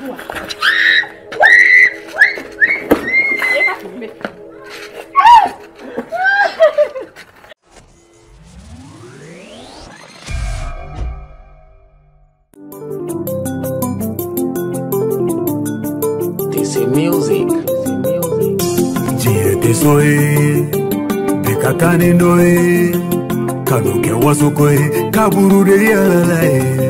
DC Music. Jiete soy, bekakani noe, kanuke wasokoe, kaburu de yalae.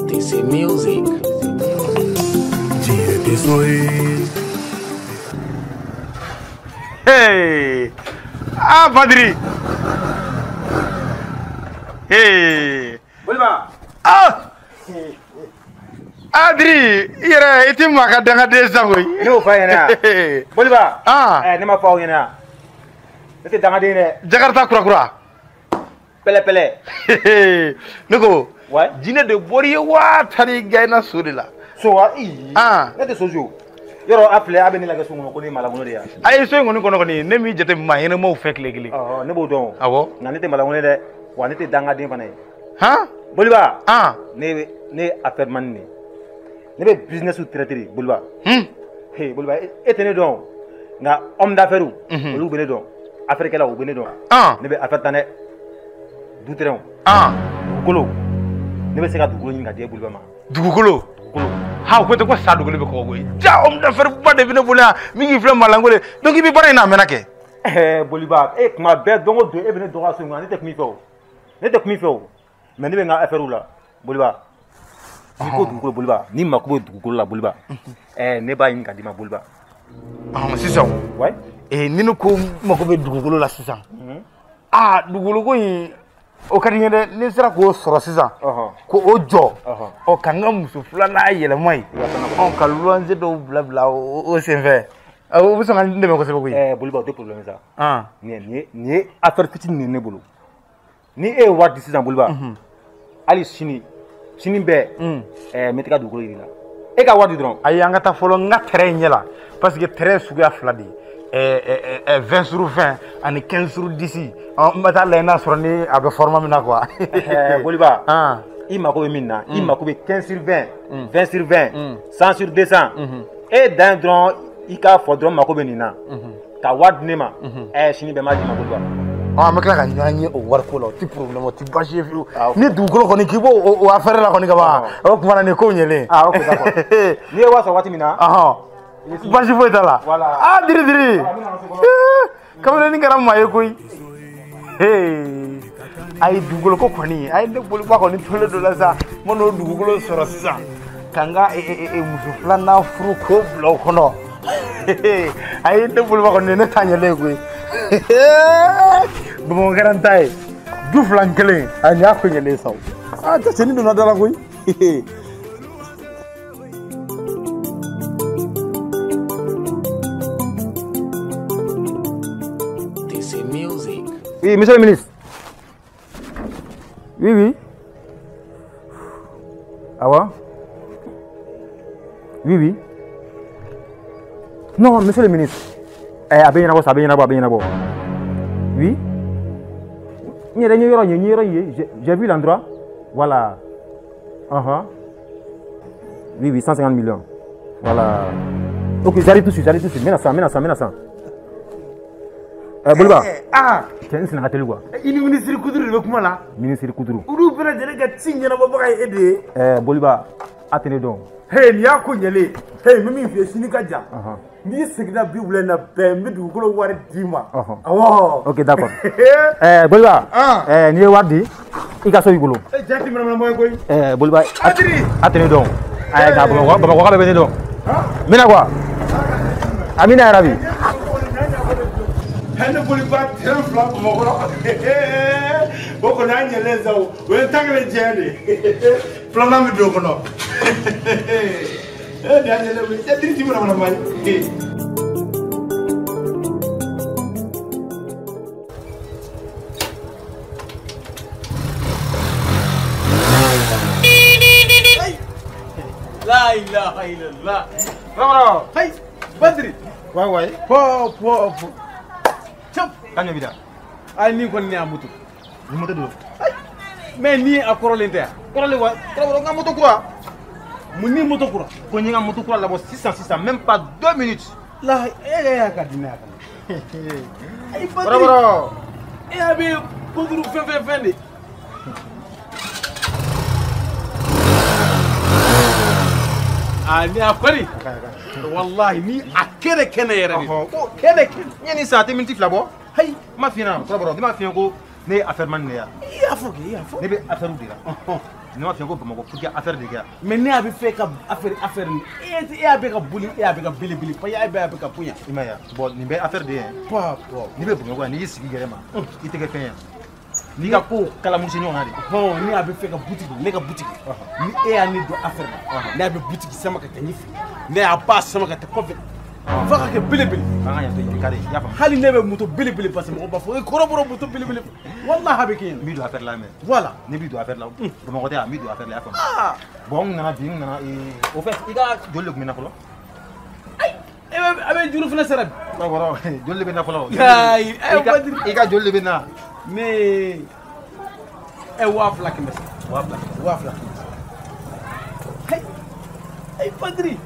DC Music. Hey! Ah, Padri! Hey! Bolima! Ah! Adri! Ira, iti maka danga desa boy. No fa yana. Bolima! Ah! Ne ma fa yana. Iti danga de ne. Jakarta kura. Pele pele. Niko. Ouais. Jine de bori wa tani gaina surila. So wa i. Ah! Ne te sojo. Yoro appelé abeni la question ko ni malagono de ya. Ay so ngoni kono koni ne mi jete ma yene mo fek legili. Oh, ne bo don. Awo. Na ne te malagono de. Wa ne te danga de fane. Ha? Bolima! Ah! Ne affaire man ne. Ne be business ou traiter Bolima. Hey, Bolima, etene don. Nga homme d'affaires ou. Olu bene don. Affaire kala ou bene don. Ah! Ne be affaire tane. Doutreon. Ah! Kolo. Ne be se ka dugolo ni nga de Bolima ma. Dugukolo. Kolo. Ha ko to ko sa dugukolo be ko goy. Ja om da fer ba de bine bola mi ngi fle malangole. Donc ibi bara ina menake. Bolima, kuma be dongo do e bene do ga so nga ne te kmi fo. Ne te kmi fo. Mais ne be nga affaire ou la. Bolima. Ni ko dugukolo Bolima. Ni ma ko dugukolo la Bolima. Ne ba yin ka di ma Bolima. Ah, sisan. Ouais. Ninu ko mako be dugukolo la sisan. Ah, dugukolo ko yin o kadi nyede ni sira ko soro sisan. Ko o jo. O kanga musu fulana yele mai. On ka luanze do blabla o senfe. O bi songa ndeme ko sebe ko yi. Bolima de problème ça. Ah. Ni affaire petite ne bolo. Ni e wadi sisan Bolima. Ali sini be metika dugukolo yira. E ka wadi dron. Ay anga ta folo nga tere nyela parce que tere suga fladi. 20 sur 20 ani 15 sur 10 on mata lena sur ni abe forma mina quoi. Bolima. Ah. I mako be minna. I mako be 15 sur 20, 20 sur 20, 100 sur 200. Et dans dron i ka fo dron mako be nina. Ka wad nema. Sini be ma di mako Bolima. Ah, me kla ka nyanye o war ko lo ti problème o ti baché fi ni dugukolo ko ni kibo o affaire la ko ni ka ba o ko fana ni ko nyele. Ah, OK, d'accord. Ni e wa so wati mina. Bashi foi ta la. Voilà. Ah, diri. Kamera ni garam maye koi. Hey. Ay dugukolo ko koni, ay de boli ba ko ni tole do la sa. Mono dugukolo soro sisa. Kanga musu flana fru ko blo kono. Ay de boli ba ko ni ne tanyele koi. Bon garantai. Du flankele, ani akko nyele saw. Ah, ta seni do na dala koi. DC Music. Oui, monsieur le ministre. Oui. Ah ouais? Oui. Non, monsieur le ministre. Abeyenabo. Oui. J'ai vu l'endroit. Voilà. Oui, 150 millions. Voilà. Ok, j'arrive tout de suite. Menaçant. Bolima. Ah. Tiens, c'est n'importe quoi. Il ministre Koudrou le kuma la. Ministre Koudrou. Uru bena jere ga tsinya na baba kay ede. Bolima, atene donc. Hey, ni yako nyele. Hey, mimi fi sini kaja. Ni signa bi wule na be mi du ko wari dima. Awo. OK, d'accord. Bolima. Ni wadi. Ika so yigolo. Jati mana moy koy. Bolima. Adri. Atene donc. Ay ga baba ko be donc. Mina quoi? Amina Rabi. Hande Bolima tere fla ko mo ko. Boko na nyele zawo. We tangale jende. Flana mi do ko no. dia nyele we jadi ti mana mai La ilaha illallah. Bravo. Hai, Badri. Ouais. Po. Chop. Kanyo bida. Ay ni kon ni amutu. Ni moto do. Mais ni akorolente. Korole wa. Bravo, nga moto quoi? Muni moto kura. Ko ni nga moto quoi là-bas 600 même pas 2 minutes. La ya ka dina ka. Ay Badri. Bravo. E abi podru fe. Ni akwari. Wallahi ni akere kene yere ni. Kene. Nyani sa te minti flabo. Hay, Ma fina, bravo. Di ma fina ko ne affaire man ne ya. ya fo. Ne be affaire dira. Ne ma fina ko bamako pour que affaire de gars. Mais ne abi fe ka affaire ni. E abi ka buli, e abi ka bili. Pa ya abi ka punya. Imaya. Bon, ni be affaire de. Pa. Ni be bamako ni sigi gerema. Iteke fen. Ni ka ko kala musi nyona de. Ni abi fe ka boutique, ne ka boutique. Ni e ani do affaire na. Ne abi boutique sama ka tanyifi. Ne a pas sama ka ta kofi. Faka ke bili. Banga ya te kare. Ya fam. Hali ne be moto bili parce que mo ba fo ko roboro moto bili. Wallahi habe ken. Mi do affaire la mais. Voilà. Ne bi do affaire la. Bamako te mi do affaire la fam. Ah. Bon nana bi nana au fait iga jolle ko mina ko. E abe juru fina sarab. Bravo. Jolle be na ko. Ay, Badri. Iga jolle be na. Mais e wafla ke mesa. Wafla. Hey Badri.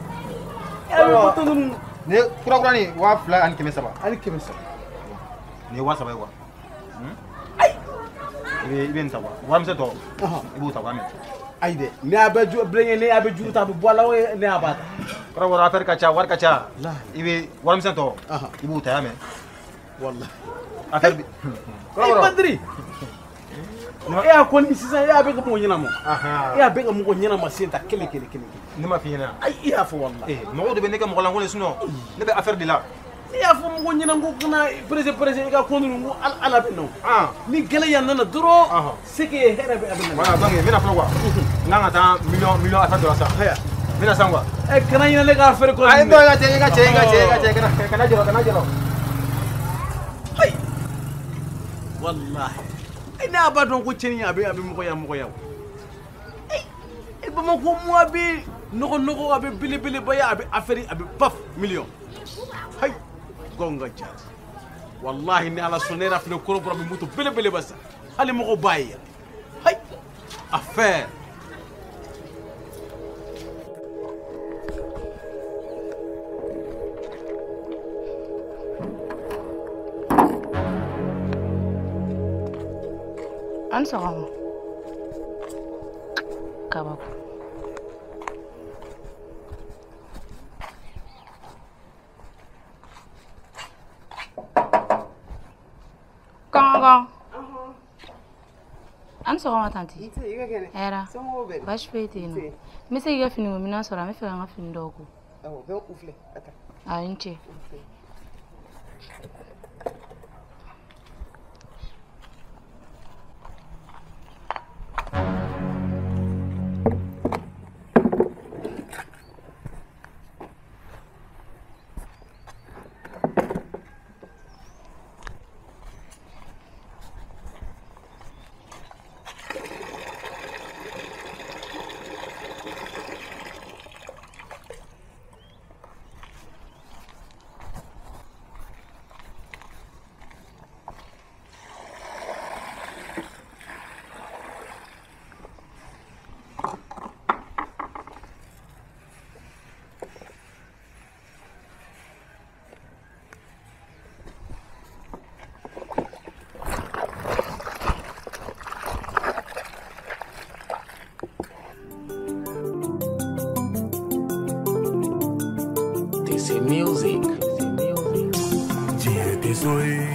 E moto dum Ne kura ni wa fla an keme saba. ali ke mesa. Ne wa saba wa. Ibe ntawa. Wa mse to. Ibu tawa me. Ayde ne abe ju brenye ne abe ju ta bu bola we ne abata. Kura wara affaire kacha war kacha. La. Ibe wa mse to. Ibu tawa me. Wallahi. Affaire bi. Hey Badri. E a koni sisan e abe ka mo nyina mo. E abe ka mo nyina ma senta kele. Ne ma fina. Ay e a fo wallahi. Mo de be ne ke mo lango le suno. Ne be affaire de la. E a fo mo nyina ngo kuna prese e ka konu ngo ala be no. Ni gele ya nana duro. C'est que here be abe na. Voilà donc mina flo quoi. Nga ta million affaire de la sa. Haya. Mina sangwa. E kana nyina le ka affaire ko. Ay do ga che kana jero. Hay. Wallahi. Ina ba don ko ceni abe mo ya. E ba mo ko mo abe no abe bili ba ya abe affaire abe paf million. Hay. Gonga cha. Wallahi ni ala sonera fle ko pro abe muto bili basa. Ali mo ko baye. Hay. Affaire. An sɔgɔma kabako kɔngɔ an sɔgɔma tanti hɛra baasi foyi tɛ yen nɔ n bɛ se k'i ka fini ko minɛn sɔrɔ an bɛ fɛ ka n ka fini dɔw ko ayi n cɛ TC Music. Dia tesouro.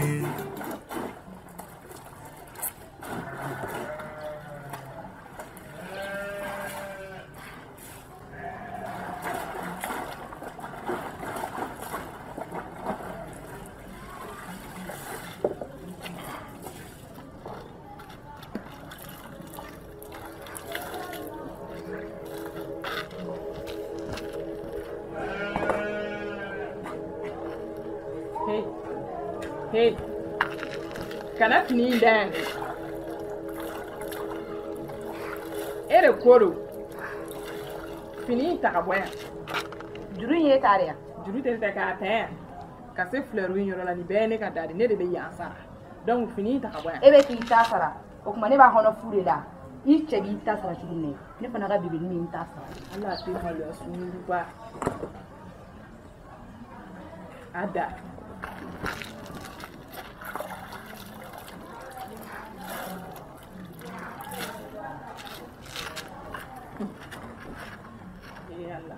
Hey. Kana fini dan. Ere koro. Fini ta ka boya. Juru ye tare ya. Juru te ka ta. Ka se fleur wi nyoro la ni be ne ka dadi ne de be yansa. Donc fini ta ka boya. Ebe ki ta sara. O kuma ne ba hono fure la. I chegi ta sara chune. Ne fana ga bibi ni ta sara. Allah te halu asunu ba. Ada. Allah.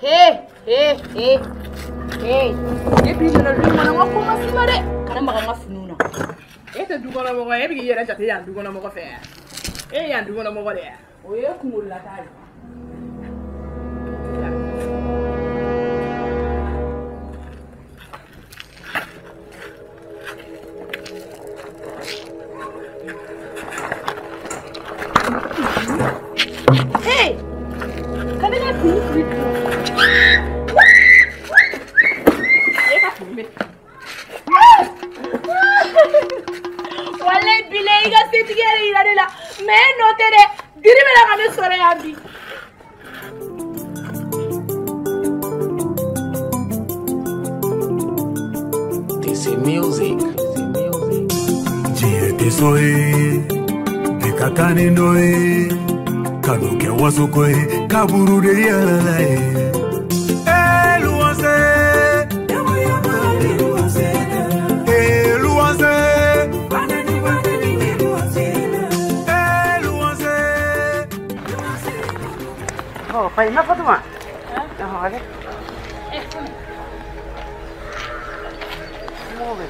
Hey. E puis je le lui mona ko ma simare. Kana maga ngafununa. E te dugono mo e bi yera jate ya dugono mo ko fe. E ya dugono mo ko de. O ye kumula tayi. Hey! Come here, please. Wale bile iga sitigere ira la me no tere diribe la kame sore abi This is music. Jie tesoe Bekakane noe Kanuke wasokoe Kaburure yalae Pai na Fatuma. Ah, olha. Move.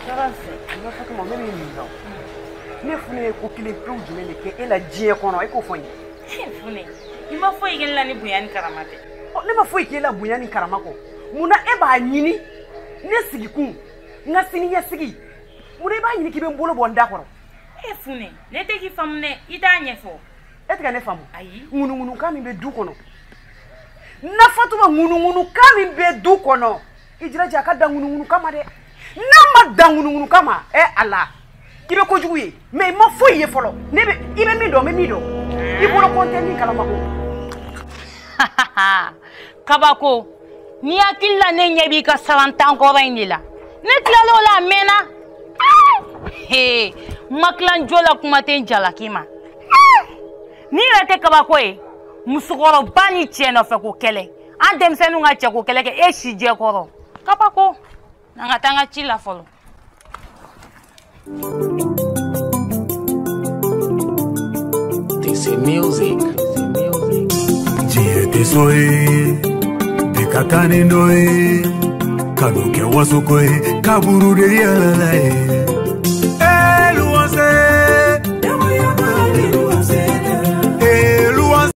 Sarase. Na Fatuma me ni no. Ne fune ko kile pro jumele ke ela jie kono e ko fonyi. Fune. Ima foi gela ni buyani karamate. O ne ma foi ke la buyani karamako. Muna e ba nyini ne sigi kun. Nga sini ya sigi. Muna e ba nyini ki be mbolo bonda koro. Fune. Ne te ki famne ita nyefo. E te ka ne famu. Ayi. Ngunu kami be du kono. Na Fatuma ngunu kami be du kono. Ijira jaka da ngunu kama de. Na ma da ngunu kama Allah. Kibe ko juguye mais ma foye folo. Nebe ibe mi do me mi do. Ibolo konteni kala mako. Kabako. Ni akilla ne nyebi ka salantan ko bainila. Ne klalo la mena. Hey, maklan jola kuma ten jala kima. Ni rete kabako e. Musukoro bani tieno fe ko kele an demsenu nga che ko kele ke e shije koro kapako nga tanga chila folo This is music. Jie tesoe Bekakane noe Kanuke wasokoe Kaburure yalae